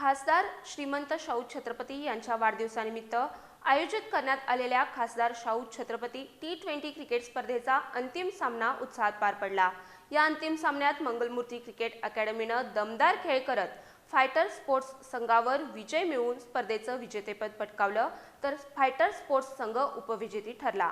खासदार श्रीमंत शाहू छत्रपती यांच्या वाढदिवसानिमित्त आयोजित करण्यात आलेल्या खासदार शाहू छत्रपती T20 क्रिकेट स्पर्धेचा अंतिम सामना उत्साहात पार पडला। या अंतिम सामन्यात मंगलमूर्ती क्रिकेट अकॅडमीनं दमदार खेळ करत फायटर स्पोर्ट्स संघावर विजय मिळवून स्पर्धेचं विजेतेपद पटकावलं, तर फायटर स्पोर्ट्स संघ उपविजेती ठरला।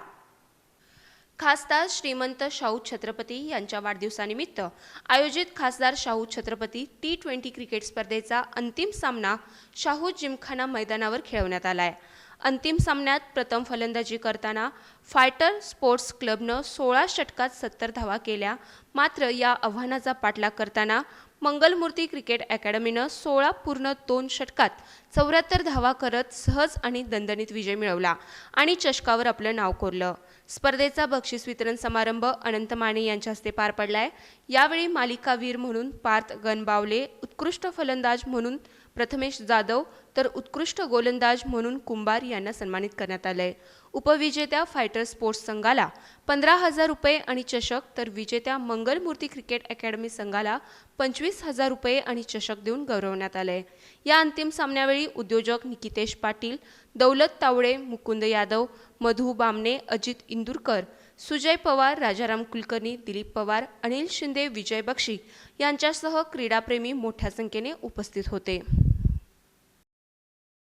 खासदार श्रीमंत शाहू छत्रपती यांच्या वाढदिवसानिमित्त आयोजित खासदार शाहू छत्रपती T20 क्रिकेट स्पर्धेचा अंतिम सामना शाहू जिमखाना मैदानावर खेळवण्यात आलाय। अंतिम सामन्यात प्रथम फलंदाजी करताना फायटर स्पोर्ट्स क्लबनं 16 षटकात 70 धावा केल्या, मात्र या आव्हानाचा पाठलाग करताना मंगलमूर्ती क्रिकेट अकॅडमीनं 16.2 षटकात 74 धावा करत सहज आणि दणदणीत विजय मिळवला आणि चषकावर आपलं नाव कोरलं। स्पर्धेचा बक्षीस वितरण समारंभ अनंत माने यांच्या हस्ते पार पडलाय। यावेळी मालिकावीर म्हणून पार्थ गणबावले, उत्कृष्ट फलंदाज म्हणून प्रथमेश जाधव, तर उत्कृष्ट गोलंदाज म्हणून कुंभार यांना सन्मानित करण्यात आलंय। उपविजेत्या फायटर स्पोर्ट्स संघाला 15,000 रुपये आणि चषक, तर विजेत्या मंगलमूर्ती क्रिकेट अकॅडमी संघाला 25,000 रुपये आणि चषक देऊन गौरवण्यात आलंय। या अंतिम सामन्यावेळी उद्योजक निकितेश पाटील, दौलत तावडे, मुकुंद यादव, मधु बामणे, अजित इंदुरकर, सुजय पवार, राजाराम कुलकर्णी, दिलीप पवार, अनिल शिंदे, विजय बक्षी यांच्यासह क्रीडाप्रेमी मोठ्या संख्येने उपस्थित होते।